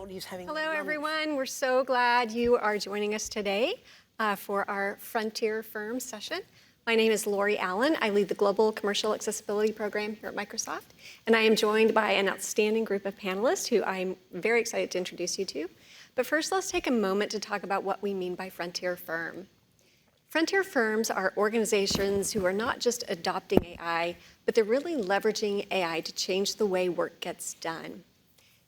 Cody's having Hello, lunch. everyone. We're so glad you are joining us today for our Frontier Firm session. My name is Lori Allen. I lead the Global Commercial Accessibility Program here at Microsoft, and I am joined by an outstanding group of panelists who I'm very excited to introduce you to. But first, let's take a moment to talk about what we mean by Frontier Firm. Frontier firms are organizations who are not just adopting AI, but they're really leveraging AI to change the way work gets done.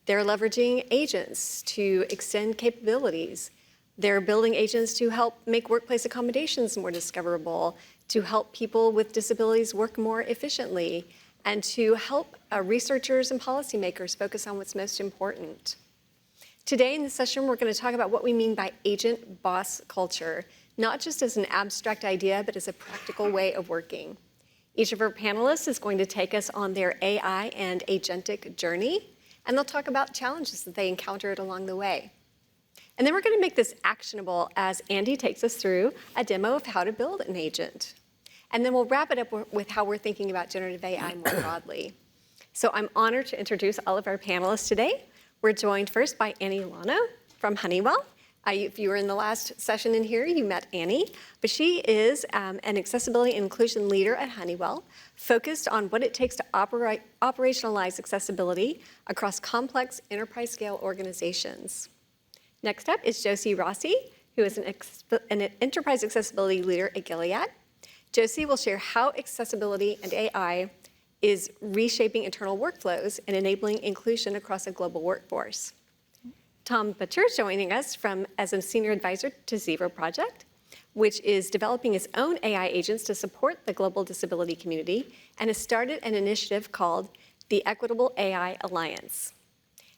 They're leveraging agents to extend capabilities. They're building agents to help make workplace accommodations more discoverable, to help people with disabilities work more efficiently, and to help researchers and policymakers focus on what's most important. Today in this session, we're going to talk about what we mean by agent boss culture, not just as an abstract idea, but as a practical way of working. Each of our panelists is going to take us on their AI and agentic journey, and they'll talk about challenges that they encountered along the way. And then we're going to make this actionable as Andy takes us through a demo of how to build an agent. And then we'll wrap it up with how we're thinking about generative AI more broadly. So I'm honored to introduce all of our panelists today. We're joined first by Annie Lano from Honeywell. If you were in the last session in here, you met Annie, but she is an accessibility and inclusion leader at Honeywell, focused on what it takes to operationalize accessibility across complex enterprise-scale organizations. Next up is Josie Rossi, who is an enterprise accessibility leader at Gilead. Josie will share how accessibility and AI is reshaping internal workflows and enabling inclusion across a global workforce. Tom Butcher is joining us as a senior advisor to Zero Project, which is developing its own AI agents to support the global disability community and has started an initiative called the Equitable AI Alliance.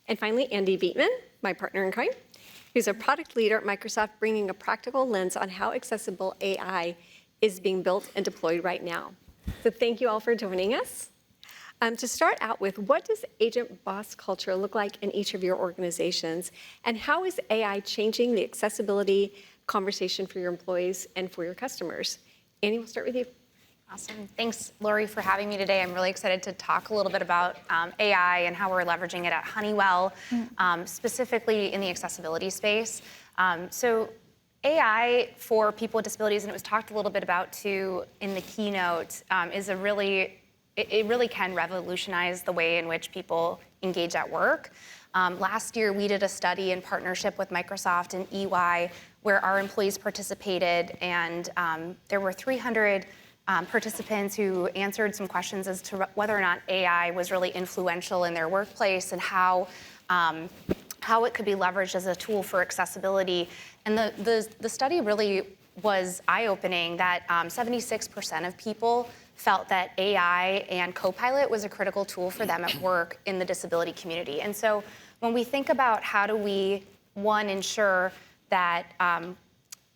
And finally, Andy Beatman, my partner in crime, who's a product leader at Microsoft, bringing a practical lens on how accessible AI is being built and deployed right now. So thank you all for joining us. To start out with, what does agent boss culture look like in each of your organizations? And how is AI changing the accessibility conversation for your employees and for your customers? Annie, we'll start with you. Awesome. Thanks, Lori, for having me today. I'm really excited to talk a little bit about AI and how we're leveraging it at Honeywell, specifically in the accessibility space. So AI for people with disabilities, and it was talked a little bit about too in the keynote, is it really can revolutionize the way in which people engage at work. Last year, we did a study in partnership with Microsoft and EY where our employees participated, and there were 300 participants who answered some questions as to whether or not AI was really influential in their workplace and how it could be leveraged as a tool for accessibility. And the study really was eye-opening that 76% of people felt that AI and Copilot was a critical tool for them at work in the disability community. And so when we think about how do we, one, ensure that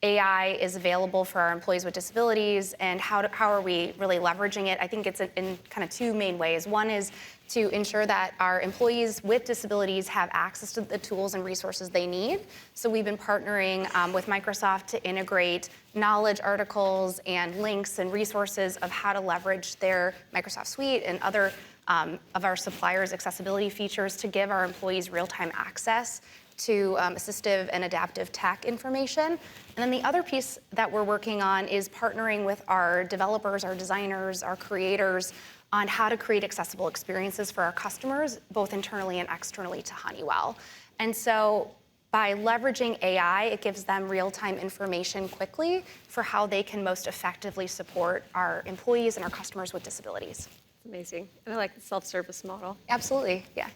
AI is available for our employees with disabilities, and how are we really leveraging it, I think it's in kind of two main ways. One is to ensure that our employees with disabilities have access to the tools and resources they need. So we've been partnering with Microsoft to integrate knowledge articles and links and resources of how to leverage their Microsoft Suite and other of our suppliers' accessibility features to give our employees real-time access to assistive and adaptive tech information. And then the other piece that we're working on is partnering with our developers, our designers, our creators on how to create accessible experiences for our customers, both internally and externally to Honeywell. And so by leveraging AI, it gives them real-time information quickly for how they can most effectively support our employees and our customers with disabilities. Amazing. And I like the self-service model. Absolutely, yeah.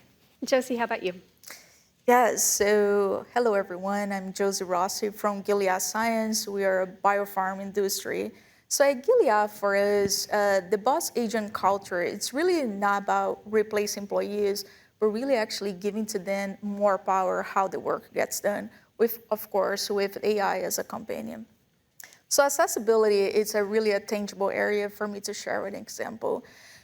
Josie, how about you? Yeah, so hello everyone. I'm Josie Rossi from Gilead Science. We are a biopharm industry. So at Gilead, for us, the boss agent culture, it's really not about replacing employees, but really actually giving to them more power how the work gets done, with, of course, with AI as a companion. So accessibility is really a tangible area for me to share an example.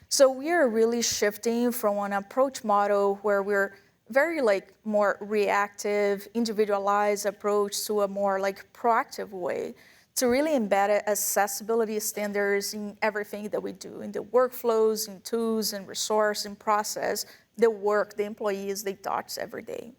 So we are really shifting from an approach model where we're very more reactive, individualized approach to a more proactive way to really embed accessibility standards in everything that we do, in the workflows, in tools, and resource, and process, the work, the employees, they touch every day.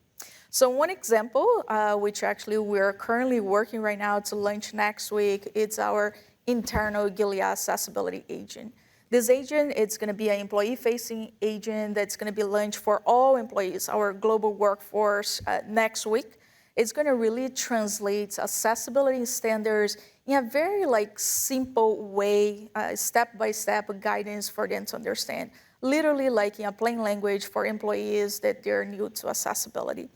So one example, which actually we're currently working right now to launch next week, it's our internal Gilead accessibility agent. This agent, it's going to be an employee-facing agent that's going to be launched for all employees, our global workforce next week. It's going to really translate accessibility standards in a very simple way, step-by-step guidance for them to understand. Literally like in a plain language for employees that they're new to accessibility.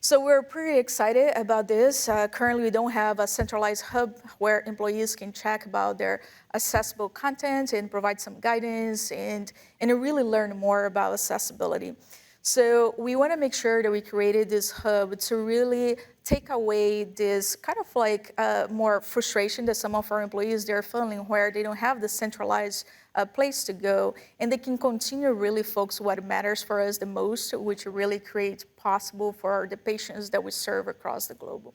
So we're pretty excited about this. Currently, we don't have a centralized hub where employees can check about their accessible content and provide some guidance and really learn more about accessibility. So we want to make sure that we created this hub to really take away this kind of more frustration that some of our employees they're feeling where they don't have the centralized place to go, and they can continue really focus what matters for us the most, which really creates possible for the patients that we serve across the globe.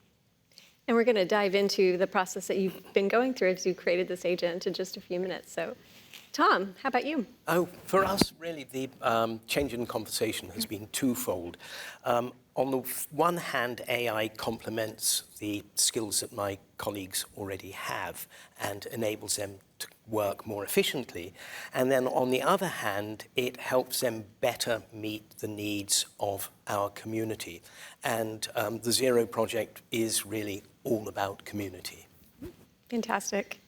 And we're going to dive into the process that you've been going through as you created this agent in just a few minutes. So, Tom, how about you? Oh, for us, really, the change in conversation has been twofold. On the one hand, AI complements the skills that my colleagues already have and enables them to work more efficiently. And then on the other hand, it helps them better meet the needs of our community. And the Zero Project is really all about community. Fantastic.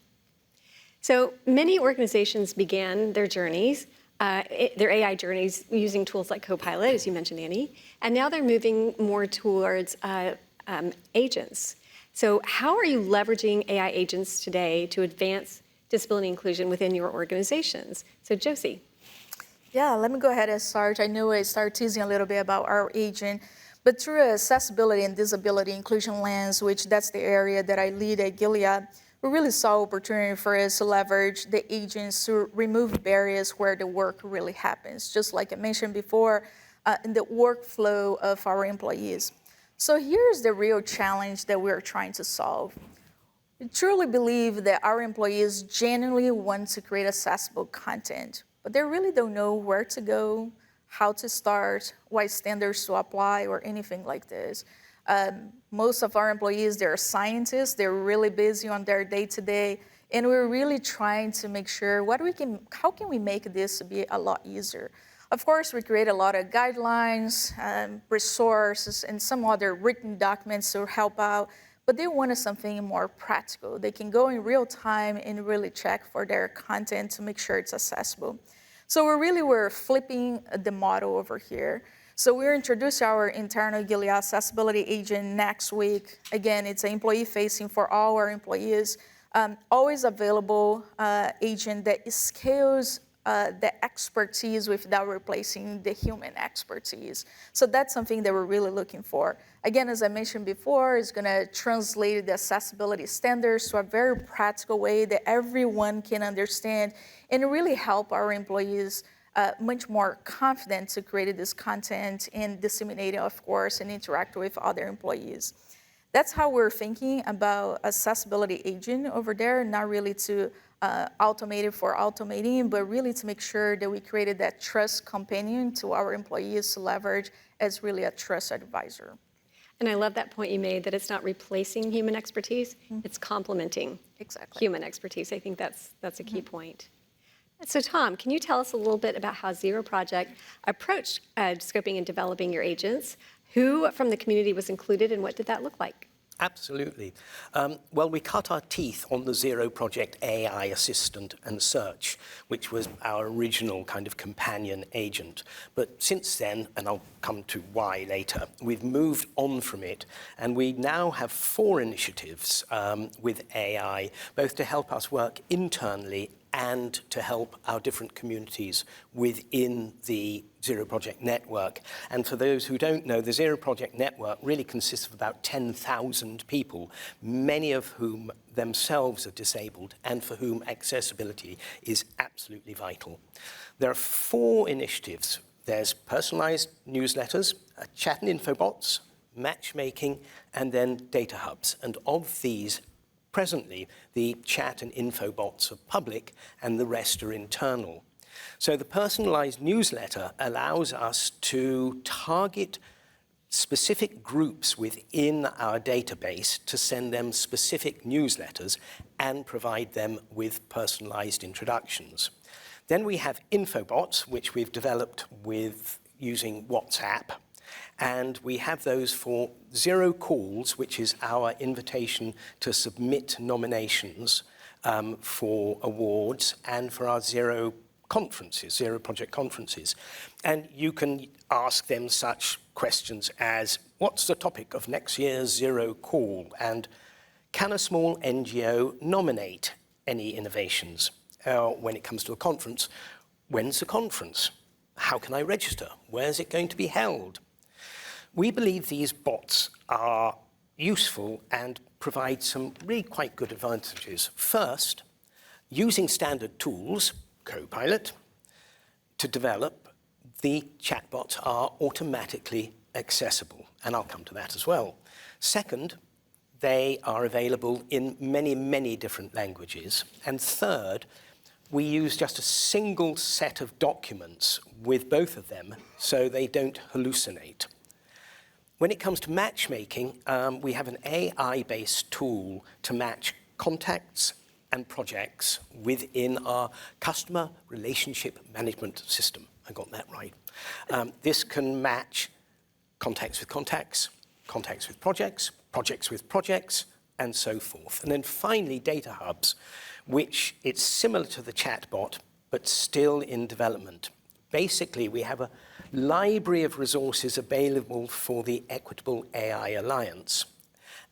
So many organizations began their journeys, their AI journeys, using tools like Copilot, as you mentioned, Annie, and now they're moving more towards agents. So how are you leveraging AI agents today to advance disability inclusion within your organizations? So Josie. Yeah, let me go ahead and start. I know I started teasing a little bit about our agent, but through accessibility and disability inclusion lens, which that's the area that I lead at Gilead, we really saw opportunity for us to leverage the agents to remove barriers where the work really happens, just like I mentioned before, in the workflow of our employees. So here's the real challenge that we're trying to solve. We truly believe that our employees genuinely want to create accessible content, but they really don't know where to go, how to start, what standards to apply, or anything like this. Most of our employees, they're scientists, they're really busy on their day-to-day, and we're really trying to make sure how can we make this be a lot easier. Of course, we create a lot of guidelines, resources, and some other written documents to help out, but they wanted something more practical. They can go in real time and really check for their content to make sure it's accessible. So we're flipping the model over here. So we're introducing our internal Gilead accessibility agent next week. Again, it's an employee-facing for all our employees, always available agent that scales the expertise without replacing the human expertise. So that's something that we're really looking for. Again, as I mentioned before, it's gonna translate the accessibility standards to a very practical way that everyone can understand and really help our employees much more confident to create this content and disseminate it, of course, and interact with other employees. That's how we're thinking about accessibility agent over there, not really to automate it for automating, but really to make sure that we created that trust companion to our employees to leverage as really a trust advisor. And I love that point you made, that it's not replacing human expertise, it's complementing human expertise. I think that's a key point. So Tom, can you tell us a little bit about how Zero Project approached scoping and developing your agents? Who from the community was included and what did that look like? Absolutely. Well, we cut our teeth on the Zero Project AI Assistant and Search, which was our original kind of companion agent. But since then, and I'll come to why later, we've moved on from it, and we now have 4 initiatives with AI, both to help us work internally and to help our different communities within the Zero Project Network. And for those who don't know, the Zero Project Network really consists of about 10,000 people, many of whom themselves are disabled and for whom accessibility is absolutely vital. There are 4 initiatives. There's personalized newsletters, chat and info bots, matchmaking, and then data hubs. And of these, presently, the chat and info bots are public and the rest are internal. So the personalized newsletter allows us to target specific groups within our database to send them specific newsletters and provide them with personalized introductions. Then we have infobots, which we've developed with using WhatsApp, and we have those for Zero Calls, which is our invitation to submit nominations for awards, and for our Zero conferences, Zero Project conferences. And you can ask them such questions as, what's the topic of next year's Zero Call? And can a small NGO nominate any innovations? When it comes to a conference, when's the conference? How can I register? Where's it going to be held? We believe these bots are useful and provide some really quite good advantages. First, using standard tools, Copilot, to develop, the chatbots are automatically accessible, and I'll come to that as well. Second, they are available in many, many different languages. And third, we use just a single set of documents with both of them so they don't hallucinate. When it comes to matchmaking, we have an AI-based tool to match contacts and projects within our customer relationship management system. I got that right. This can match contacts with contacts, contacts with projects, projects with projects, and so forth. And then finally, data hubs, which it's similar to the chatbot, but still in development. Basically, we have a library of resources available for the Equitable AI Alliance.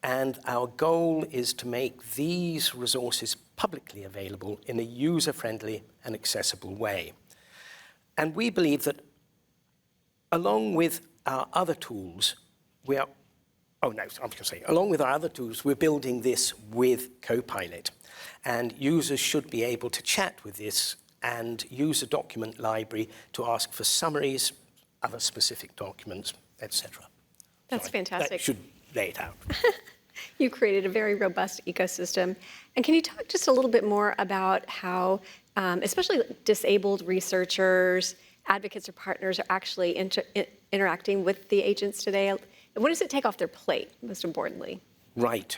And our goal is to make these resources publicly available in a user-friendly and accessible way. And we believe that along with our other tools, along with our other tools, we're building this with Copilot. And users should be able to chat with this and use a document library to ask for summaries, other specific documents, etc. That's fantastic. That should lay it out. You created a very robust ecosystem. And can you talk just a little bit more about how, especially disabled researchers, advocates, or partners are actually interacting with the agents today? And what does it take off their plate, most importantly? Right.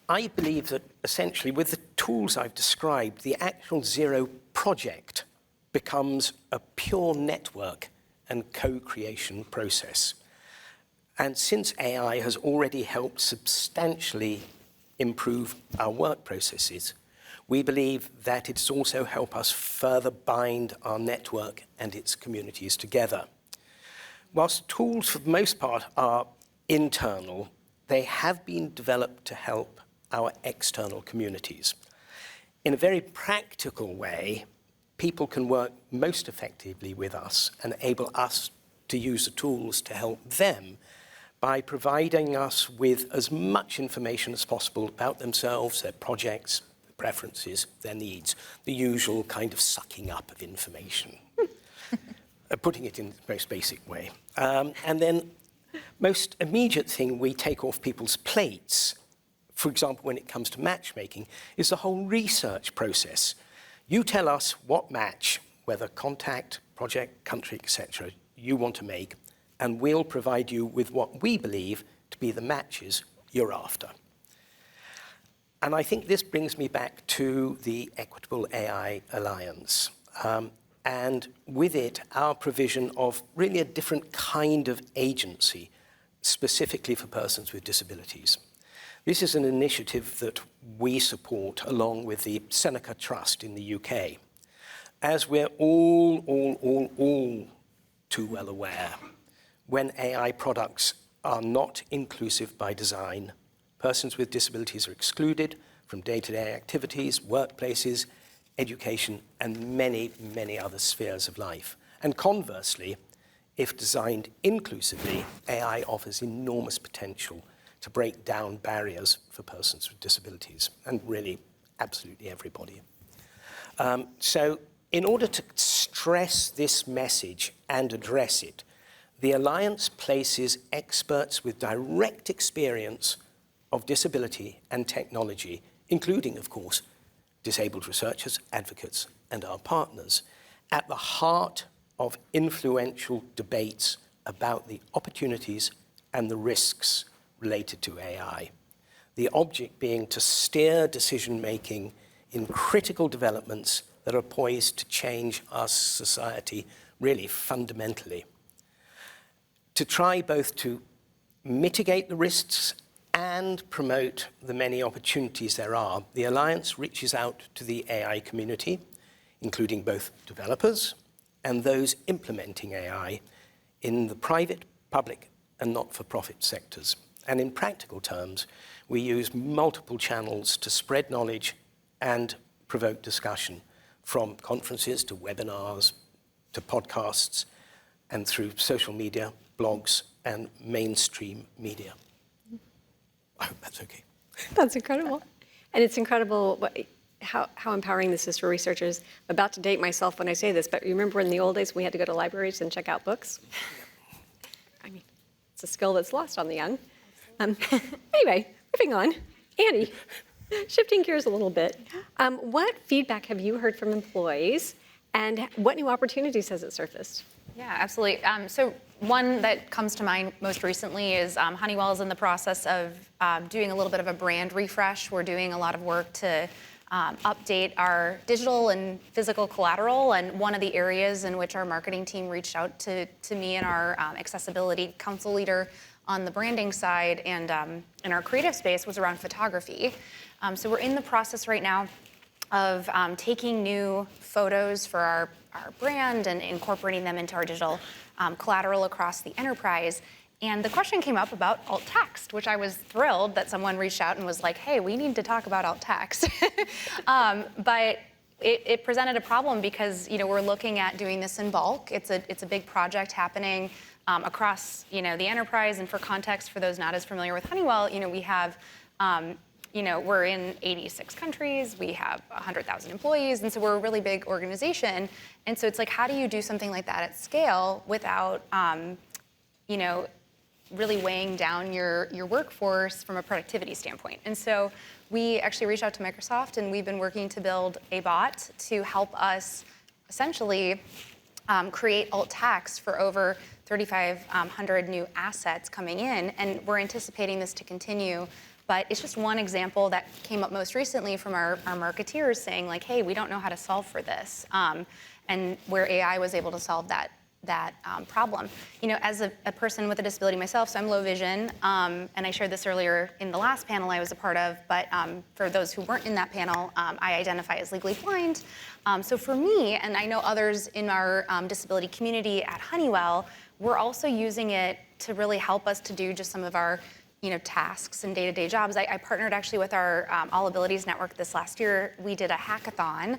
I believe that essentially with the tools I've described, the actual Zero project becomes a pure network and co-creation process. And since AI has already helped substantially improve our work processes, we believe that it's also helped us further bind our network and its communities together. Whilst tools for the most part are internal, they have been developed to help our external communities. In a very practical way, people can work most effectively with us and enable us to use the tools to help them by providing us with as much information as possible about themselves, their projects, their preferences, their needs, the usual kind of sucking up of information, putting it in the most basic way. And then most immediate thing we take off people's plates, for example, when it comes to matchmaking, is the whole research process. You tell us what match, whether contact, project, country, etc., you want to make, and we'll provide you with what we believe to be the matches you're after. And I think this brings me back to the Equitable AI Alliance. And with it, our provision of really a different kind of agency, specifically for persons with disabilities. This is an initiative that we support along with the Seneca Trust in the UK. As we're all too well aware, when AI products are not inclusive by design, persons with disabilities are excluded from day-to-day activities, workplaces, education, and many, many other spheres of life. And conversely, if designed inclusively, AI offers enormous potential to break down barriers for persons with disabilities, and really absolutely everybody. So in order to stress this message and address it, the Alliance places experts with direct experience of disability and technology, including, of course, disabled researchers, advocates, and our partners, at the heart of influential debates about the opportunities and the risks related to AI. The object being to steer decision-making in critical developments that are poised to change our society really fundamentally. To try both to mitigate the risks and promote the many opportunities there are, the Alliance reaches out to the AI community, including both developers and those implementing AI in the private, public, and not-for-profit sectors. And in practical terms, we use multiple channels to spread knowledge and provoke discussion, from conferences to webinars to podcasts, and through social media, blogs, and mainstream media. I hope that's okay. That's incredible. And it's incredible how empowering this is for researchers. I'm about to date myself when I say this, but remember in the old days we had to go to libraries and check out books? I mean, it's a skill that's lost on the young. Anyway, moving on. Annie, shifting gears a little bit. What feedback have you heard from employees, and what new opportunities has it surfaced? Yeah, absolutely. So one that comes to mind most recently is Honeywell is in the process of doing a little bit of a brand refresh. We're doing a lot of work to update our digital and physical collateral, and one of the areas in which our marketing team reached out to me and our accessibility council leader on the branding side and in our creative space was around photography. So we're in the process right now of taking new photos for our brand and incorporating them into our digital collateral across the enterprise. And the question came up about alt text, which I was thrilled that someone reached out and was like, hey, we need to talk about alt text. But it presented a problem because we're looking at doing this in bulk. It's a big project happening across the enterprise. And for context, for those not as familiar with Honeywell, we have we're in 86 countries, we have 100,000 employees, and so we're a really big organization. And so it's like, how do you do something like that at scale without, really weighing down your workforce from a productivity standpoint? And so we actually reached out to Microsoft, and we've been working to build a bot to help us essentially create alt text for over 3,500 new assets coming in, and we're anticipating this to continue. But it's just one example that came up most recently from our marketeers saying like, hey, we don't know how to solve for this, and where AI was able to solve that problem. As a person with a disability myself, so I'm low vision, and I shared this earlier in the last panel I was a part of, but for those who weren't in that panel, I identify as legally blind. So for me, and I know others in our disability community at Honeywell, we're also using it to really help us to do just some of our tasks and day-to-day jobs. I partnered actually with our All Abilities Network this last year. We did a hackathon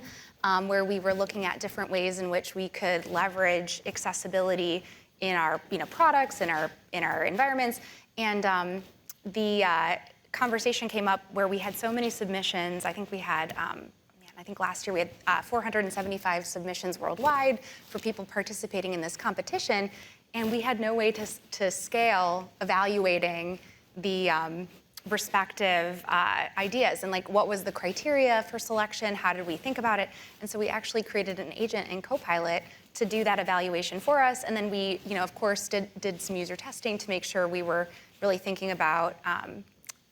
where we were looking at different ways in which we could leverage accessibility in our products, in our environments. And the conversation came up where we had so many submissions. I think we had, I think last year we had 475 submissions worldwide for people participating in this competition. And we had no way to scale evaluating the respective ideas and like what was the criteria for selection, how did we think about it, and so we actually created an agent in Copilot to do that evaluation for us, and then we of course did some user testing to make sure we were really thinking about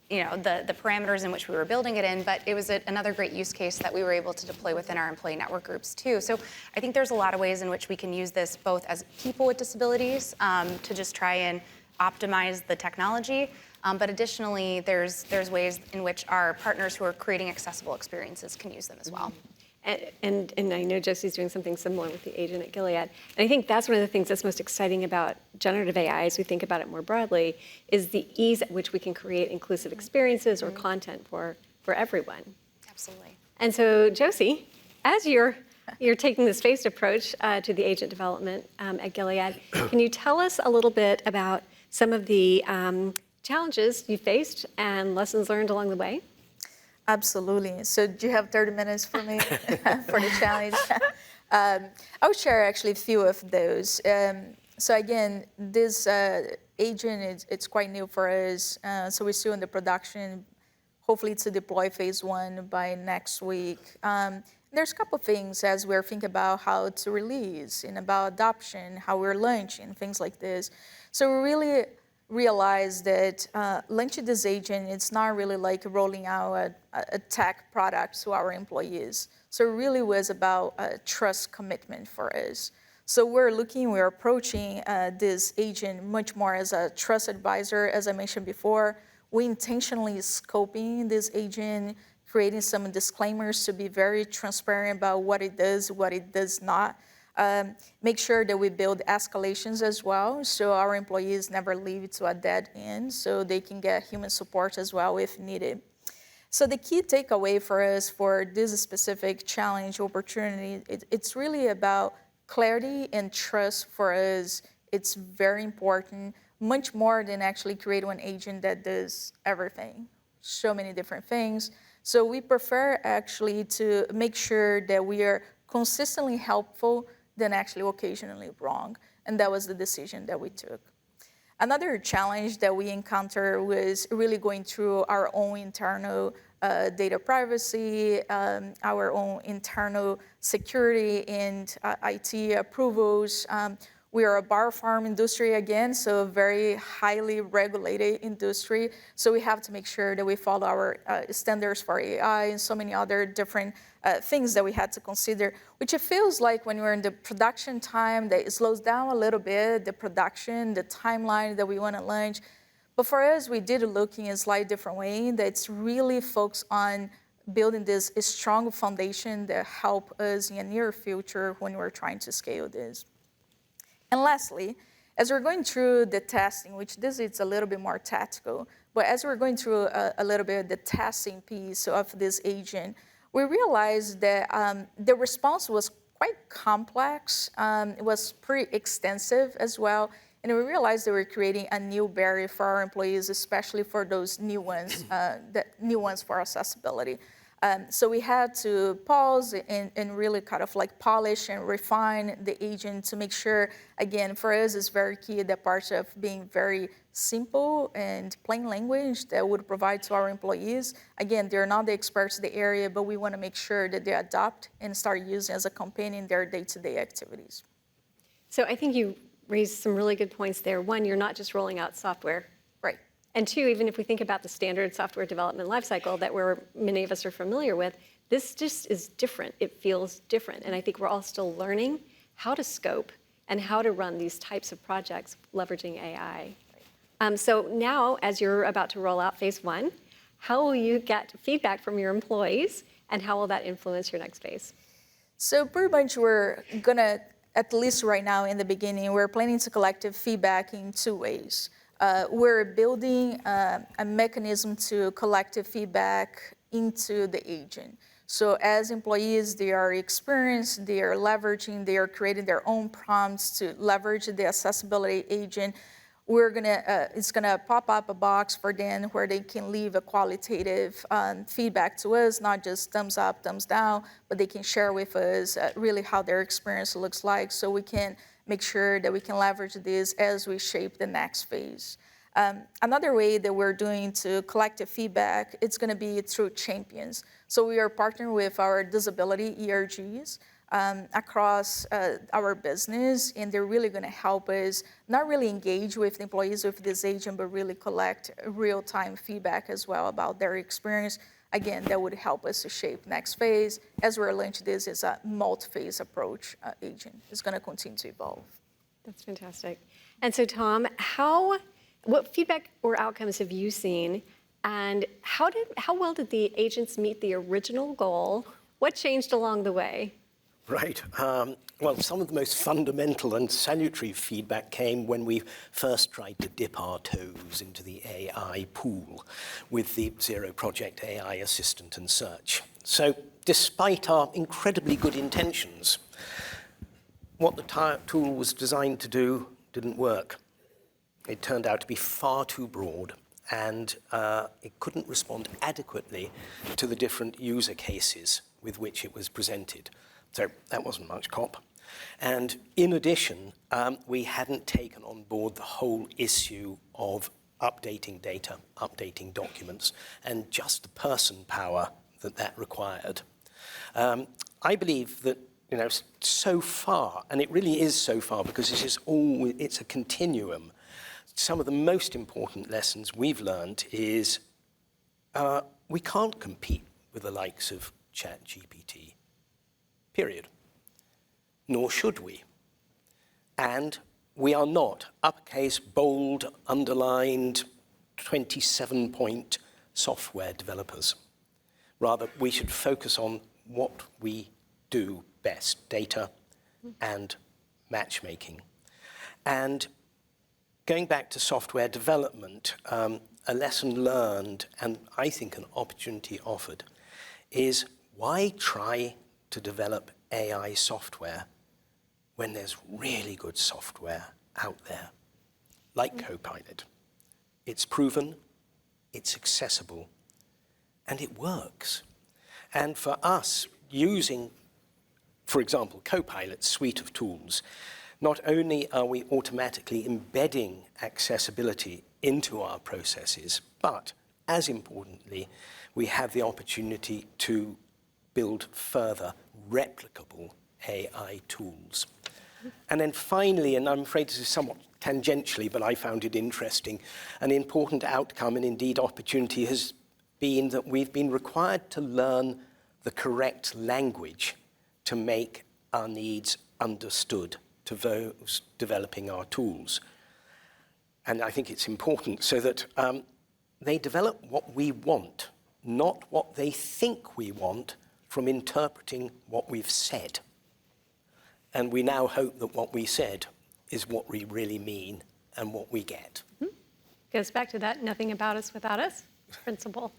the parameters in which we were building it in, but it was another great use case that we were able to deploy within our employee network groups too. So I think there's a lot of ways in which we can use this both as people with disabilities to just try and optimize the technology, but additionally, there's ways in which our partners who are creating accessible experiences can use them as well. And I know Josie's doing something similar with the agent at Gilead. And I think that's one of the things that's most exciting about generative AI as we think about it more broadly is the ease at which we can create inclusive experiences or content for everyone. Absolutely. And so Josie, as you're taking this phased approach to the agent development at Gilead, can you tell us a little bit about some of the challenges you faced and lessons learned along the way? Absolutely. So do you have 30 minutes for me for the challenge? I'll share actually a few of those. So again, this agent, it's quite new for us. So we're still in the production. Hopefully it's a deploy phase 1 by next week. there's a couple of things as we're thinking about how to release and about adoption, how we're launching, things like this. So we really realized that launching this agent, it's not really like rolling out a tech product to our employees. So it really was about a trust commitment for us. So we're approaching this agent much more as a trust advisor, as I mentioned before. We intentionally scoping this agent, creating some disclaimers to be very transparent about what it does not. Make sure that we build escalations as well, so our employees never leave to a dead end, so they can get human support as well if needed. So the key takeaway for us for this specific challenge opportunity, it's really about clarity and trust for us. It's very important, much more than actually create one agent that does everything, so many different things. So we prefer actually to make sure that we are consistently helpful than actually occasionally wrong. And that was the decision that we took. Another challenge that we encountered was really going through our own internal data privacy, our own internal security and IT approvals. We are a biopharm industry again, so a very highly regulated industry. So we have to make sure that we follow our standards for AI and so many other different things that we had to consider, which it feels like when we're in the production time that it slows down a little bit, the production, the timeline that we want to launch. But for us, we did look in a slightly different way that's really focused on building this strong foundation that help us in the near future when we're trying to scale this. And lastly, as we're going through the testing, which this is a little bit more tactical, but as we're going through a little bit of the testing piece of this agent, we realized that the response was quite complex. It was pretty extensive as well. And we realized that we're creating a new barrier for our employees, especially for those new ones, new ones for accessibility. So we had to pause and really kind of like polish and refine the agent to make sure, again, for us it's very key that part of being very simple and plain language that would provide to our employees. Again, they're not the experts in the area, but we want to make sure that they adopt and start using as a companion in their day-to-day activities. So I think you raised some really good points there. One, you're not just rolling out software. Right. And two, even if we think about the standard software development lifecycle that many of us are familiar with, this just is different. It feels different. And I think we're all still learning how to scope and how to run these types of projects leveraging AI. So now, as you're about to roll out phase one, how will you get feedback from your employees and how will that influence your next phase? So pretty much we're gonna, at least right now in the beginning, we're planning to collect feedback in two ways. We're building a mechanism to collect feedback into the agent. So as employees, they are experienced, they are leveraging, they are creating their own prompts to leverage the accessibility agent. It's gonna pop up a box for them where they can leave a qualitative feedback to us, not just thumbs up, thumbs down, but they can share with us really how their experience looks like, so we can make sure that we can leverage this as we shape the next phase. Another way that we're doing to collect the feedback, it's gonna be through champions. So we are partnering with our disability ERGs across our business, and they're really gonna help us not really engage with the employees with this agent, but really collect real-time feedback as well about their experience. Again, that would help us to shape next phase. As we're launching this as a multi-phase approach agent. It's gonna continue to evolve. That's fantastic. And so Tom, what feedback or outcomes have you seen, and how well did the agents meet the original goal? What changed along the way? Right. Well, some of the most fundamental and salutary feedback came when we first tried to dip our toes into the AI pool with the Zero Project AI Assistant and Search. So despite our incredibly good intentions, what the tool was designed to do didn't work. It turned out to be far too broad, and it couldn't respond adequately to the different user cases with which it was presented. So that wasn't much cop. And in addition, we hadn't taken on board the whole issue of updating data, updating documents, and just the person power that required. I believe that, so far, and it really is so far because it's a continuum. Some of the most important lessons we've learned is we can't compete with the likes of ChatGPT, period. Nor should we. And we are not uppercase, bold, underlined, 27-point software developers. Rather, we should focus on what we do best, data and matchmaking. And going back to software development, a lesson learned, and I think an opportunity offered, is why try to develop AI software when there's really good software out there, like Copilot? It's proven, it's accessible, and it works. And for us, using, for example, Copilot's suite of tools, not only are we automatically embedding accessibility into our processes, but as importantly, we have the opportunity to build further replicable AI tools. And then finally, and I'm afraid this is somewhat tangentially, but I found it interesting, an important outcome and indeed opportunity has been that we've been required to learn the correct language to make our needs understood to those developing our tools. And I think it's important so that they develop what we want, not what they think we want from interpreting what we've said. And we now hope that what we said is what we really mean and what we get. Goes back to that nothing about us without us principle.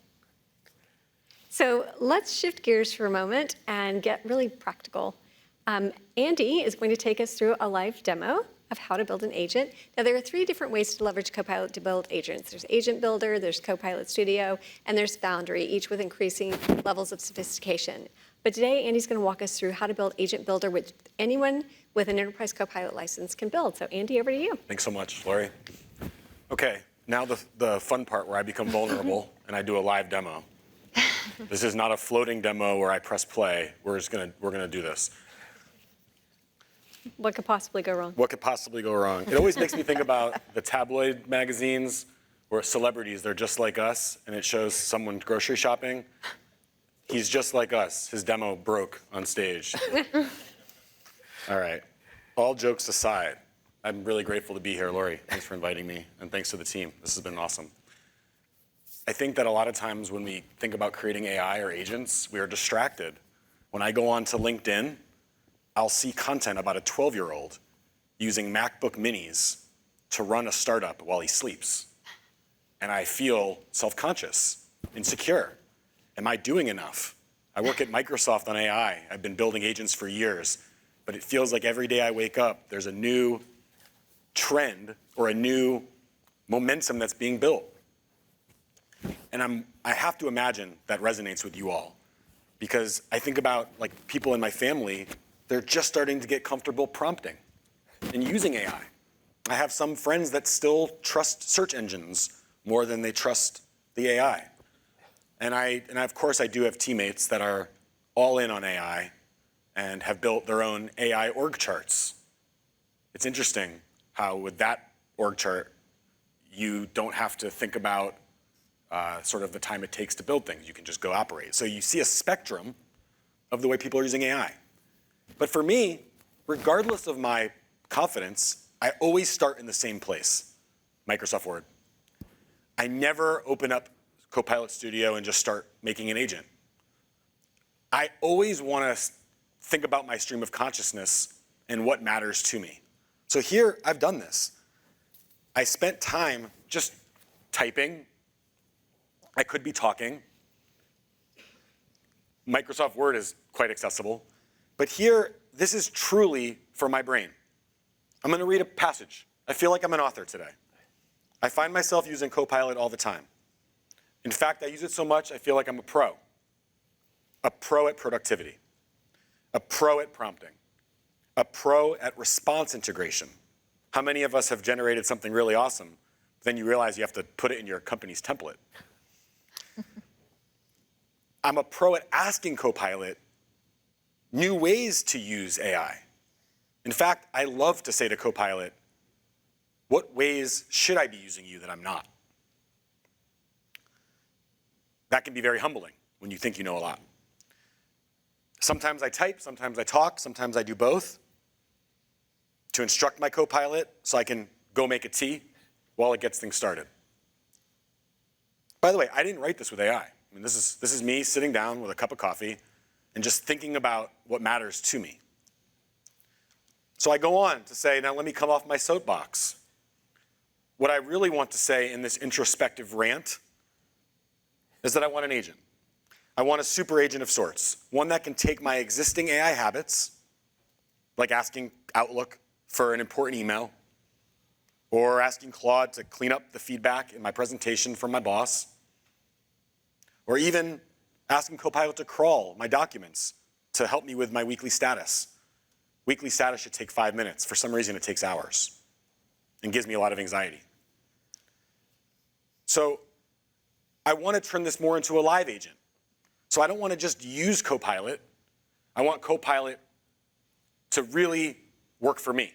So let's shift gears for a moment and get really practical. Andy is going to take us through a live demo of how to build an agent. Now, there are 3 different ways to leverage Copilot to build agents. There's Agent Builder, there's Copilot Studio, and there's Foundry, each with increasing levels of sophistication. But today, Andy's going to walk us through how to build Agent Builder, which anyone with an Enterprise Copilot license can build. So Andy, over to you. Thanks so much, Lori. Okay, now the fun part where I become vulnerable and I do a live demo. This is not a floating demo where I press play. We're gonna do this. What could possibly go wrong? What could possibly go wrong? It always makes me think about the tabloid magazines where celebrities, they're just like us, and it shows someone grocery shopping. He's just like us. His demo broke on stage. All right, all jokes aside, I'm really grateful to be here, Lori. Thanks for inviting me, and thanks to the team. This has been awesome. I think that a lot of times when we think about creating AI or agents, we are distracted. When I go on to LinkedIn, I'll see content about a 12-year-old using MacBook Minis to run a startup while he sleeps. And I feel self-conscious, insecure. Am I doing enough? I work at Microsoft on AI. I've been building agents for years, but it feels like every day I wake up, there's a new trend or a new momentum that's being built. And I have to imagine that resonates with you all, because I think about like people in my family, they're just starting to get comfortable prompting and using AI. I have some friends that still trust search engines more than they trust the AI. And of course, I do have teammates that are all in on AI and have built their own AI org charts. It's interesting how with that org chart, you don't have to think about sort of the time it takes to build things. You can just go operate. So you see a spectrum of the way people are using AI. But for me, regardless of my confidence, I always start in the same place, Microsoft Word. I never open up Copilot Studio and just start making an agent. I always want to think about my stream of consciousness and what matters to me. So here, I've done this. I spent time just typing. I could be talking. Microsoft Word is quite accessible. But here, this is truly for my brain. I'm going to read a passage. I feel like I'm an author today. I find myself using Copilot all the time. In fact, I use it so much, I feel like I'm a pro at productivity, a pro at prompting, a pro at response integration. How many of us have generated something really awesome, but then you realize you have to put it in your company's template? I'm a pro at asking Copilot new ways to use AI. In fact, I love to say to Copilot, what ways should I be using you that I'm not? That can be very humbling when you think you know a lot. Sometimes I type, sometimes I talk, sometimes I do both to instruct my Copilot so I can go make a tea while it gets things started. By the way, I didn't write this with AI. I mean, this is me sitting down with a cup of coffee and just thinking about what matters to me. So I go on to say, now let me come off my soapbox. What I really want to say in this introspective rant is that I want an agent. I want a super agent of sorts, one that can take my existing AI habits, like asking Outlook for an important email, or asking Claude to clean up the feedback in my presentation from my boss, or even asking Copilot to crawl my documents to help me with my weekly status. Weekly status should take 5 minutes. For some reason, it takes hours and gives me a lot of anxiety. So I want to turn this more into a live agent. So I don't want to just use Copilot. I want Copilot to really work for me.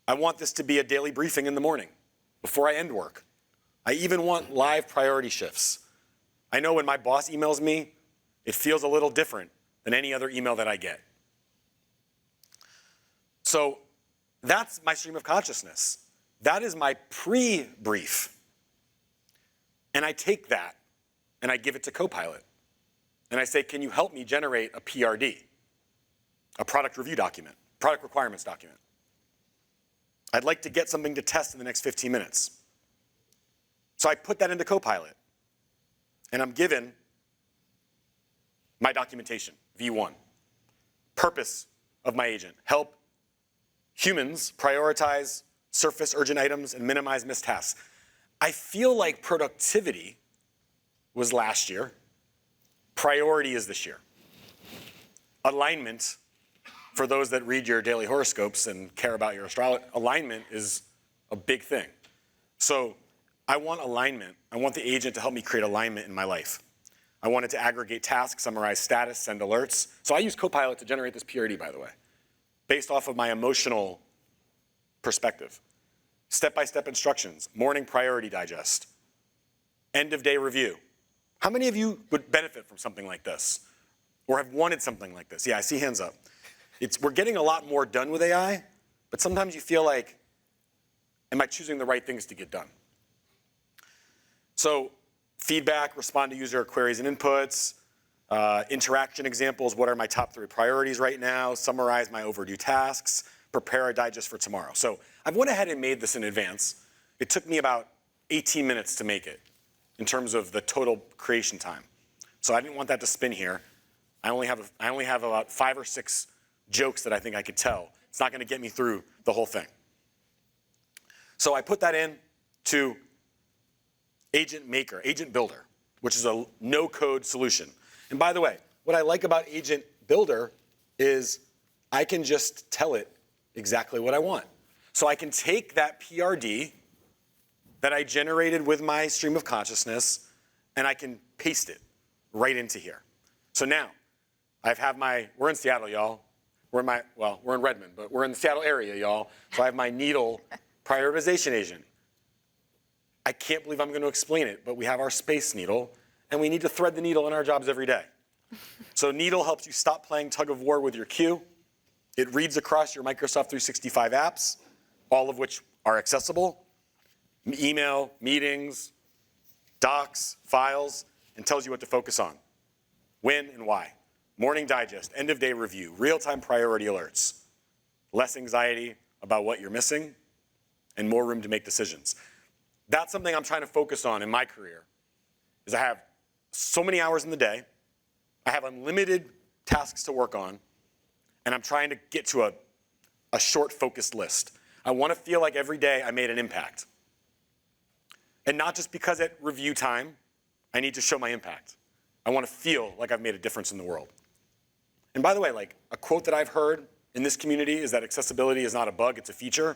I want this to be a daily briefing in the morning before I end work. I even want live priority shifts. I know when my boss emails me, it feels a little different than any other email that I get. So that's my stream of consciousness. That is my pre-brief. And I take that and I give it to Copilot. And I say, can you help me generate a PRD, a product review document, product requirements document? I'd like to get something to test in the next 15 minutes. So I put that into Copilot. And I'm given my documentation, V1. Purpose of my agent, help humans prioritize surface urgent items and minimize missed tasks. I feel like productivity was last year. Priority is this year. Alignment, for those that read your daily horoscopes and care about your astrology, alignment is a big thing. So I want alignment. I want the agent to help me create alignment in my life. I want it to aggregate tasks, summarize status, send alerts. So I use Copilot to generate this PRD, by the way, based off of my emotional perspective. Step-by-step instructions, morning priority digest, end of day review. How many of you would benefit from something like this or have wanted something like this? Yeah, I see hands up. We're getting a lot more done with AI, but sometimes you feel like, am I choosing the right things to get done? So feedback, respond to user queries and inputs, interaction examples, what are my top 3 priorities right now, summarize my overdue tasks, prepare a digest for tomorrow. So I went ahead and made this in advance. It took me about 18 minutes to make it in terms of the total creation time. So I didn't want that to spin here. I only have about 5 or 6 jokes that I think I could tell. It's not going to get me through the whole thing. So I put that in to Agent Maker, Agent Builder, which is a no-code solution. And by the way, what I like about Agent Builder is I can just tell it exactly what I want. So I can take that PRD that I generated with my stream of consciousness, and I can paste it right into here. So now, we're in Seattle, y'all. We're in Redmond, but we're in the Seattle area, y'all. So I have my needle prioritization agent. I can't believe I'm going to explain it, but we have our space needle, and we need to thread the needle in our jobs every day. So needle helps you stop playing tug of war with your queue. It reads across your Microsoft 365 apps, all of which are accessible, email, meetings, docs, files, and tells you what to focus on, when and why. Morning digest, end of day review, real-time priority alerts, less anxiety about what you're missing, and more room to make decisions. That's something I'm trying to focus on in my career, is I have so many hours in the day, I have unlimited tasks to work on, and I'm trying to get to a short, focused list. I want to feel like every day I made an impact. And not just because at review time, I need to show my impact. I want to feel like I've made a difference in the world. And by the way, like a quote that I've heard in this community is that accessibility is not a bug, it's a feature.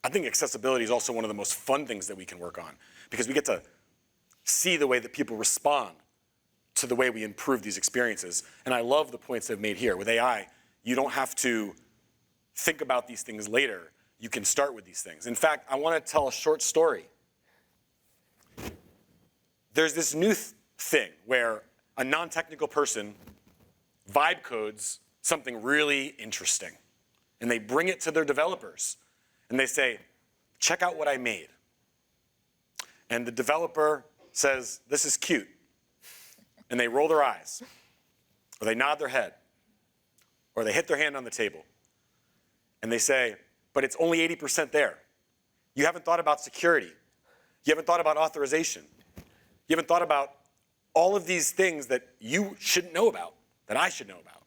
I think accessibility is also one of the most fun things that we can work on because we get to see the way that people respond to the way we improve these experiences. And I love the points they've made here. With AI, you don't have to think about these things later. You can start with these things. In fact, I want to tell a short story. There's this new thing where a non-technical person vibe codes something really interesting. And they bring it to their developers. And they say, check out what I made. And the developer says, this is cute. And they roll their eyes, or they nod their head, or they hit their hand on the table. And they say, but it's only 80% there. You haven't thought about security. You haven't thought about authorization. You haven't thought about all of these things that you shouldn't know about, that I should know about.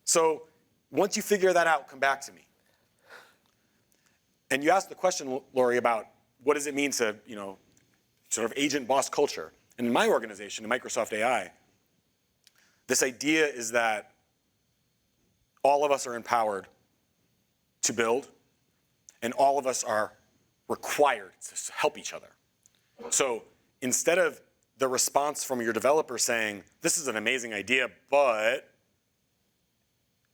So once you figure that out, come back to me. And you asked the question, Lori, about what does it mean to, sort of agent boss culture. And in my organization, in Microsoft AI, this idea is that all of us are empowered to build, and all of us are required to help each other. So instead of the response from your developer saying, this is an amazing idea, but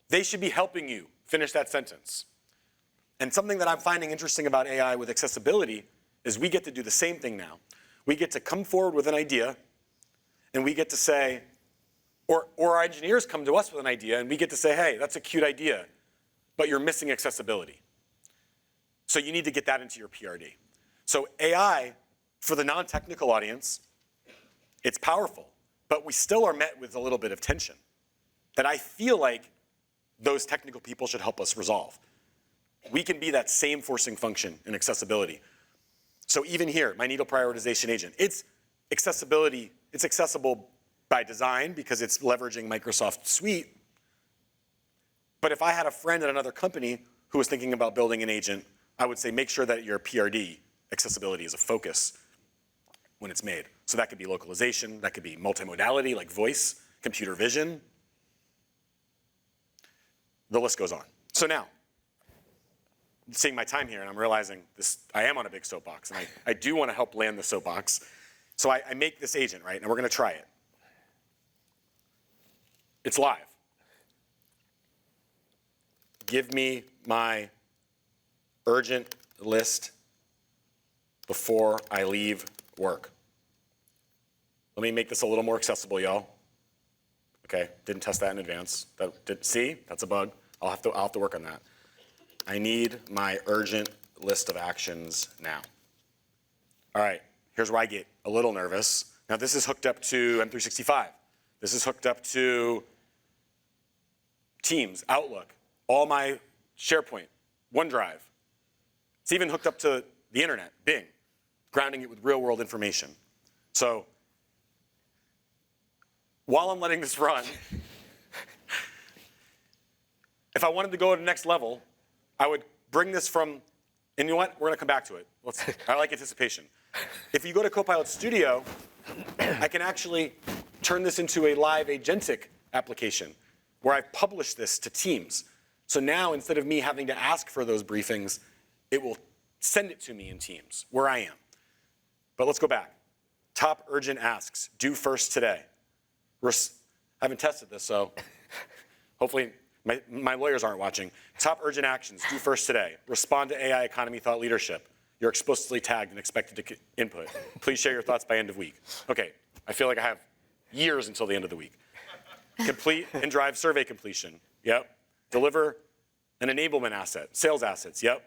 they should be helping you finish that sentence. And something that I'm finding interesting about AI with accessibility is we get to do the same thing now. We get to come forward with an idea, and we get to say, or our engineers come to us with an idea, and we get to say, hey, that's a cute idea, but you're missing accessibility. So you need to get that into your PRD. So AI, for the non-technical audience, it's powerful, but we still are met with a little bit of tension that I feel like those technical people should help us resolve. We can be that same forcing function in accessibility. So even here, my needle prioritization agent, it's accessibility, it's accessible by design because it's leveraging Microsoft Suite. But if I had a friend at another company who was thinking about building an agent, I would say make sure that your PRD accessibility is a focus when it's made. So that could be localization, that could be multimodality like voice, computer vision. The list goes on. So now, seeing my time here and I'm realizing this, I am on a big soapbox and I do want to help land the soapbox. So I make this agent, right? And we're going to try it. It's live. Give me my urgent list before I leave work. Let me make this a little more accessible, y'all. Okay, didn't test that in advance. See, that's a bug. I'll have to work on that. I need my urgent list of actions now. All right, here's where I get a little nervous. Now this is hooked up to M365. This is hooked up to Teams, Outlook, all my SharePoint, OneDrive. It's even hooked up to the internet, Bing, grounding it with real world information. So while I'm letting this run, if I wanted to go to the next level, I would bring this from, and you know what? We're going to come back to it. I like anticipation. If you go to Copilot Studio, I can actually turn this into a live agentic application where I've published this to Teams. So now, instead of me having to ask for those briefings, it will send it to me in Teams, where I am. But let's go back. Top urgent asks, due first today. I haven't tested this, so hopefully my lawyers aren't watching. Top urgent actions, due first today. Respond to AI economy thought leadership. You're explicitly tagged and expected to input. Please share your thoughts by end of week. Okay, I feel like I have years until the end of the week. Complete and drive survey completion. Yep. Deliver an enablement asset, sales assets. Yep.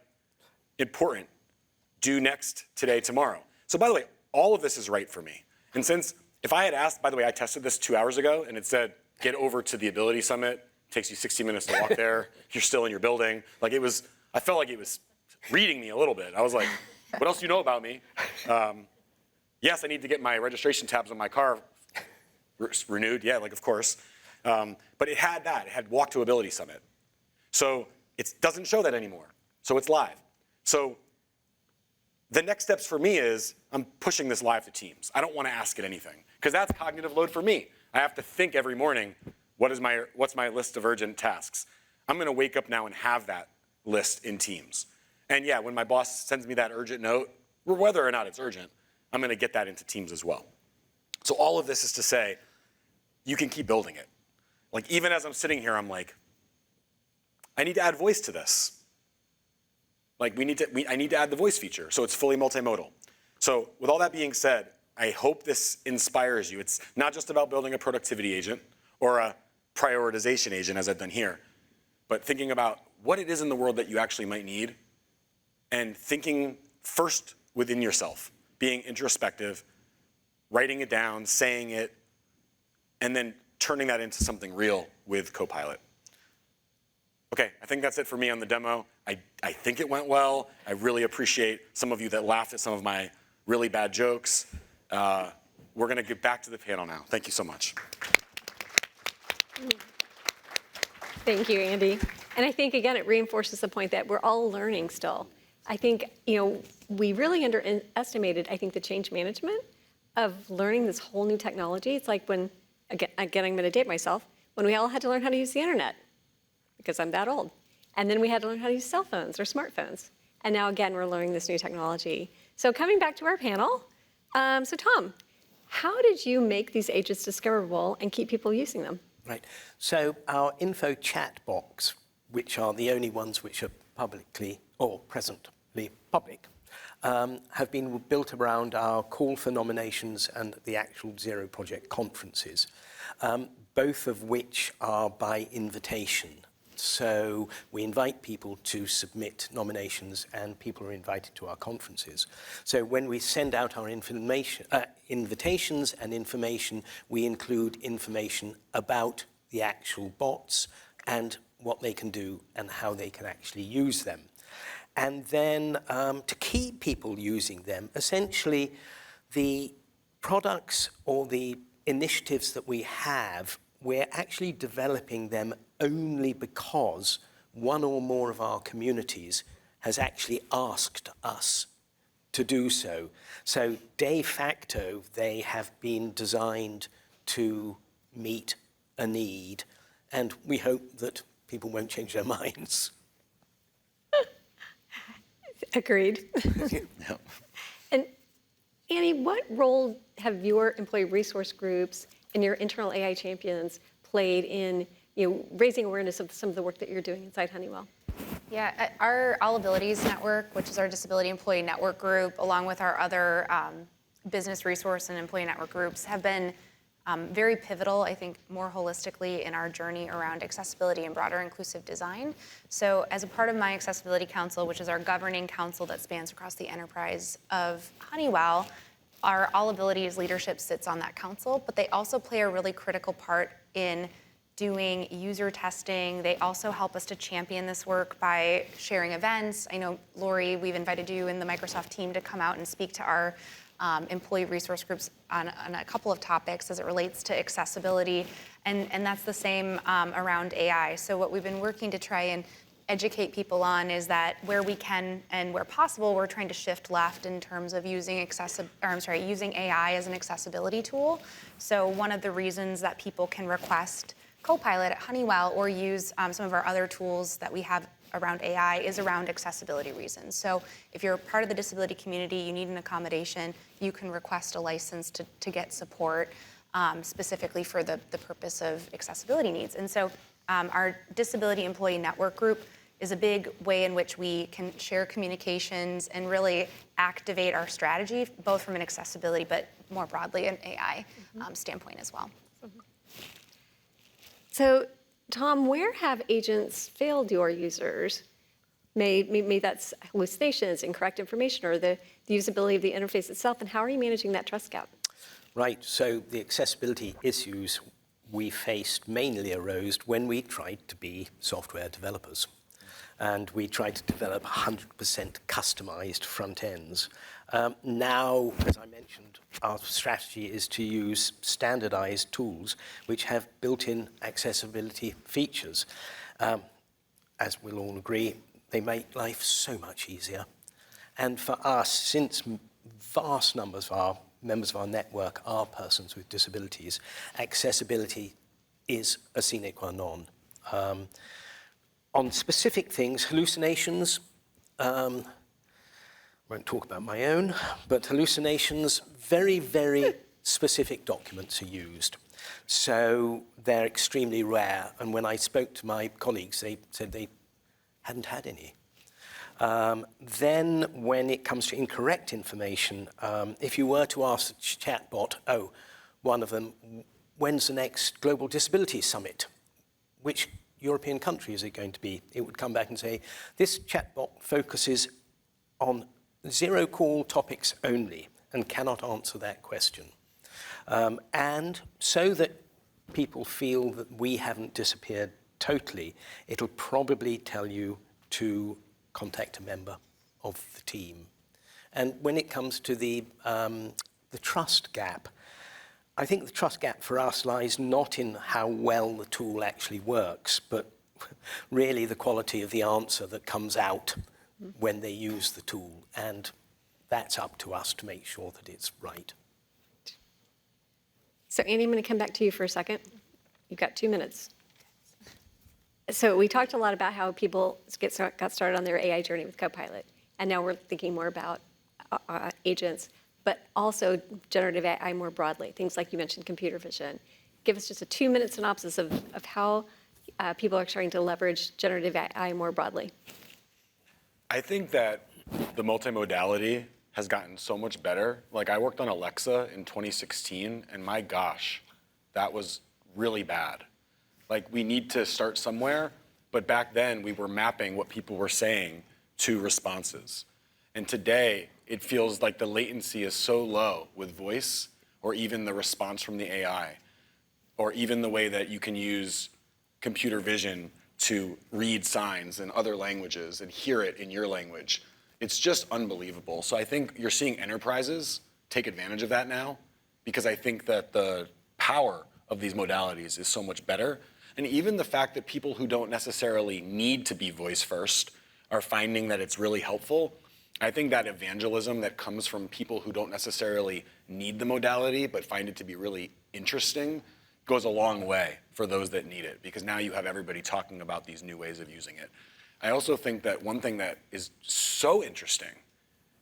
Important. Due next, today, tomorrow. So by the way, all of this is right for me. And since if I had asked, by the way, I tested this 2 hours ago and it said, get over to the Ability Summit. Takes you 60 minutes to walk there. You're still in your building. Like it was, I felt like it was reading me a little bit. I was like, what else do you know about me? Yes, I need to get my registration tabs on my car renewed. Yeah, like of course. But it had that. It had Walk to Ability Summit. So it doesn't show that anymore. So it's live. So the next steps for me is I'm pushing this live to Teams. I don't want to ask it anything because that's cognitive load for me. I have to think every morning, what's my list of urgent tasks? I'm going to wake up now and have that list in Teams. And yeah, when my boss sends me that urgent note, whether or not it's urgent, I'm going to get that into Teams as well. So all of this is to say, you can keep building it. Like even as I'm sitting here, I'm like, I need to add voice to this. Like I need to add the voice feature so it's fully multimodal. So with all that being said, I hope this inspires you. It's not just about building a productivity agent or a prioritization agent as I've done here, but thinking about what it is in the world that you actually might need and thinking first within yourself, being introspective, writing it down, saying it, and then turning that into something real with Copilot. Okay, I think that's it for me on the demo. I think it went well. I really appreciate some of you that laughed at some of my really bad jokes. We're going to get back to the panel now. Thank you so much. Thank you, Andy. And I think, again, it reinforces the point that we're all learning still. I think, we really underestimated, I think, the change management of learning this whole new technology. It's like when, again, I'm going to date myself, when we all had to learn how to use the internet, because I'm that old. And then we had to learn how to use cell phones or smartphones. And now, again, we're learning this new technology. So coming back to our panel, so Tom, how did you make these agents discoverable and keep people using them? Right. So our info chat box, which are the only ones which are publicly or presently public, have been built around our call for nominations and the actual Zero Project conferences, both of which are by invitation. So we invite people to submit nominations and people are invited to our conferences. So when we send out our invitations and information, we include information about the actual bots and what they can do and how they can actually use them. And then to keep people using them, essentially the products or the initiatives that we have, we're actually developing them only because one or more of our communities has actually asked us to do so. So de facto, they have been designed to meet a need, and we hope that people won't change their minds. Agreed. Yeah. And Annie, what role have your employee resource groups and your internal AI champions played in raising awareness of some of the work that you're doing inside Honeywell? Yeah, our All Abilities Network, which is our disability employee network group, along with our other business resource and employee network groups, have been very pivotal, I think, more holistically in our journey around accessibility and broader inclusive design. So as a part of my Accessibility Council, which is our governing council that spans across the enterprise of Honeywell, our All Abilities leadership sits on that council, but they also play a really critical part in doing user testing. They also help us to champion this work by sharing events. I know, Lori, we've invited you and the Microsoft team to come out and speak to our employee resource groups on a couple of topics as it relates to accessibility, and that's the same around AI. So what we've been working to try and educate people on is that where we can and where possible, we're trying to shift left in terms of using AI as an accessibility tool. So one of the reasons that people can request Copilot at Honeywell or use some of our other tools that we have around AI is around accessibility reasons. So if you're part of the disability community, you need an accommodation, you can request a license to get support specifically for the purpose of accessibility needs. And so our Disability Employee Network group is a big way in which we can share communications and really activate our strategy, both from an accessibility, but more broadly an AI standpoint as well. So, Tom, where have agents failed your users? Maybe that's hallucinations, incorrect information, or the usability of the interface itself, and how are you managing that trust gap? Right, so the accessibility issues we faced mainly arose when we tried to be software developers. And we tried to develop 100% customized front ends. Now, as I mentioned, our strategy is to use standardized tools which have built-in accessibility features. As we'll all agree, they make life so much easier. And for us, since vast numbers of our members of our network are persons with disabilities, accessibility is a sine qua non. On specific things, hallucinations, won't talk about my own, but hallucinations, very, very specific documents are used. So they're extremely rare. And when I spoke to my colleagues, they said they hadn't had any. Then when it comes to incorrect information, if you were to ask the chatbot, one of them, when's the next Global Disabilities Summit? Which European country is it going to be? It would come back and say, this chatbot focuses on zero call topics only and cannot answer that question. And so that people feel that we haven't disappeared totally, it'll probably tell you to contact a member of the team. And when it comes to the trust gap, I think the trust gap for us lies not in how well the tool actually works, but really the quality of the answer that comes out when they use the tool. And that's up to us to make sure that it's right. So Andy, I'm going to come back to you for a second. You've got 2 minutes. So we talked a lot about how people got started on their AI journey with Copilot, and now we're thinking more about agents, but also generative AI more broadly, things like you mentioned computer vision. Give us just a 2-minute synopsis of how people are starting to leverage generative AI more broadly. I think that the multimodality has gotten so much better. Like, I worked on Alexa in 2016, and my gosh, that was really bad. Like, we need to start somewhere, but back then we were mapping what people were saying to responses. And today, it feels like the latency is so low with voice, or even the response from the AI, or even the way that you can use computer vision to read signs in other languages and hear it in your language. It's just unbelievable. So I think you're seeing enterprises take advantage of that now, because I think that the power of these modalities is so much better. And even the fact that people who don't necessarily need to be voice first are finding that it's really helpful. I think that evangelism that comes from people who don't necessarily need the modality but find it to be really interesting goes a long way for those that need it, because now you have everybody talking about these new ways of using it. I also think that one thing that is so interesting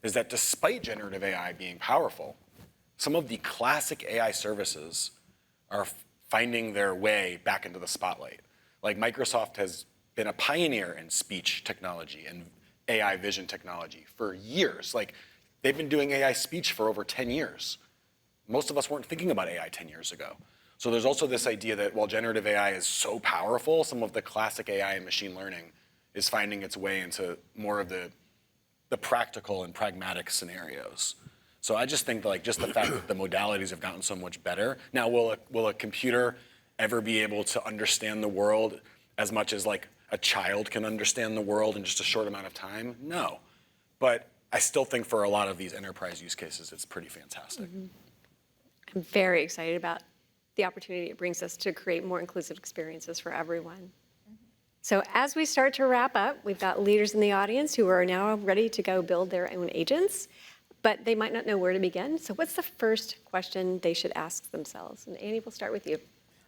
is that despite generative AI being powerful, some of the classic AI services are finding their way back into the spotlight. Like, Microsoft has been a pioneer in speech technology and AI vision technology for years. Like, they've been doing AI speech for over 10 years. Most of us weren't thinking about AI 10 years ago. So there's also this idea that while generative AI is so powerful, some of the classic AI and machine learning is finding its way into more of the practical and pragmatic scenarios. So I just think that, like, just the fact that the modalities have gotten so much better. Now, will a computer ever be able to understand the world as much as, like, a child can understand the world in just a short amount of time? No. But I still think for a lot of these enterprise use cases, it's pretty fantastic. I'm very excited about the opportunity it brings us to create more inclusive experiences for everyone. So as we start to wrap up, we've got leaders in the audience who are now ready to go build their own agents, but they might not know where to begin. So what's the first question they should ask themselves? And Annie, we'll start with you.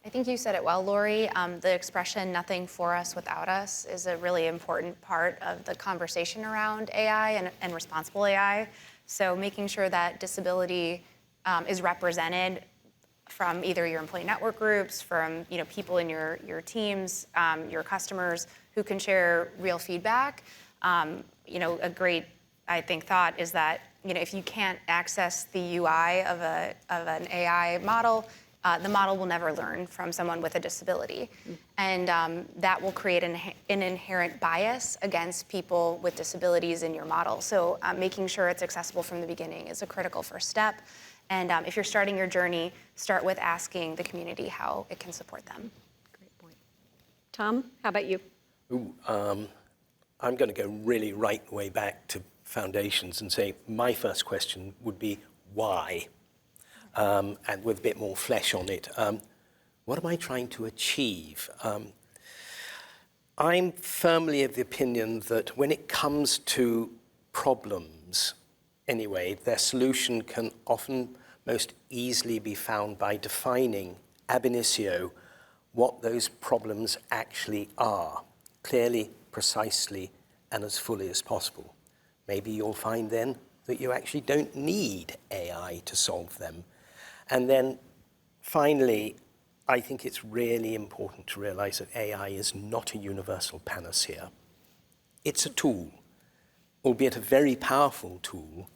I think you said it well, Lori. The expression "nothing for us without us" is a really important part of the conversation around AI and responsible AI. So making sure that disability is represented from either your employee network groups, from people in your teams, your customers who can share real feedback. A great, I think, thought is that if you can't access the UI of an AI model, the model will never learn from someone with a disability. And that will create an inherent bias against people with disabilities in your model. So making sure it's accessible from the beginning is a critical first step. And if you're starting your journey, start with asking the community how it can support them. Great point. Tom, how about you? I'm going to go really right way back to foundations and say my first question would be why? And with a bit more flesh on it. What am I trying to achieve? I'm firmly of the opinion that when it comes to problems, anyway, their solution can often most easily be found by defining ab initio what those problems actually are, clearly, precisely, and as fully as possible. Maybe you'll find then that you actually don't need AI to solve them. And then finally, I think it's really important to realize that AI is not a universal panacea. It's a tool, albeit a very powerful tool,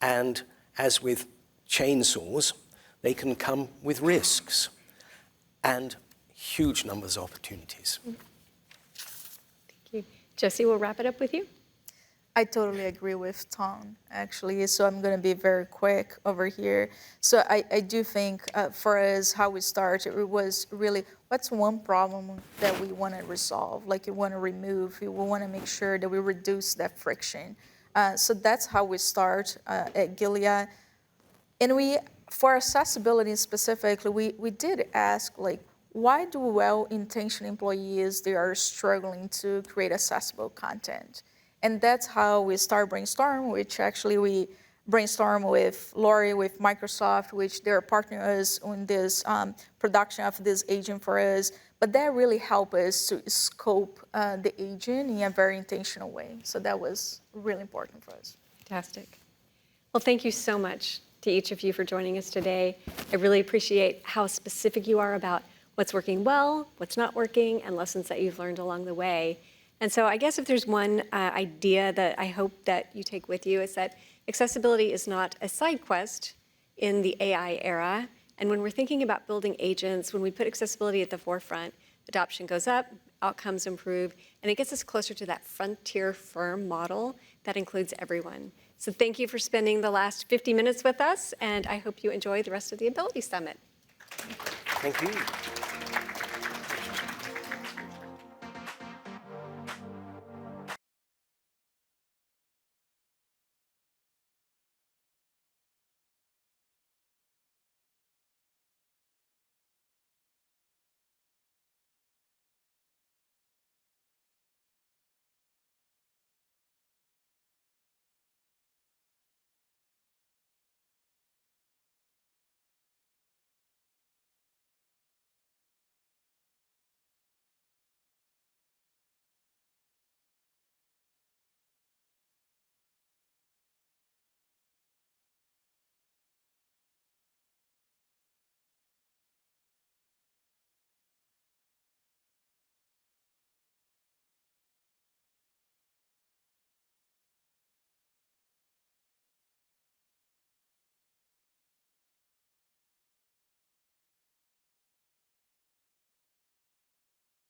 and as with chainsaws, they can come with risks and huge numbers of opportunities. Thank you. Jesse, we'll wrap it up with you. I totally agree with Tom, actually. So I'm going to be very quick over here. So I do think for us, how we started, it was really, what's one problem that we want to resolve? Like you want to remove, we want to make sure that we reduce that friction. So that's how we start at Gilead. And we, for accessibility specifically, we did ask, like, why do well-intentioned employees, they are struggling to create accessible content? And that's how we start brainstorm, which actually we brainstorm with Lori, with Microsoft, which they're partnering us on this production of this agent for us. But that really helped us to scope the agent in a very intentional way. So that was really important for us. Fantastic. Well, thank you so much to each of you for joining us today. I really appreciate how specific you are about what's working well, what's not working, and lessons that you've learned along the way. And so I guess if there's one idea that I hope that you take with you, is that accessibility is not a side quest in the AI era. And when we're thinking about building agents, when we put accessibility at the forefront, adoption goes up, outcomes improve, and it gets us closer to that frontier firm model that includes everyone. So thank you for spending the last 50 minutes with us, and I hope you enjoy the rest of the Ability Summit. Thank you.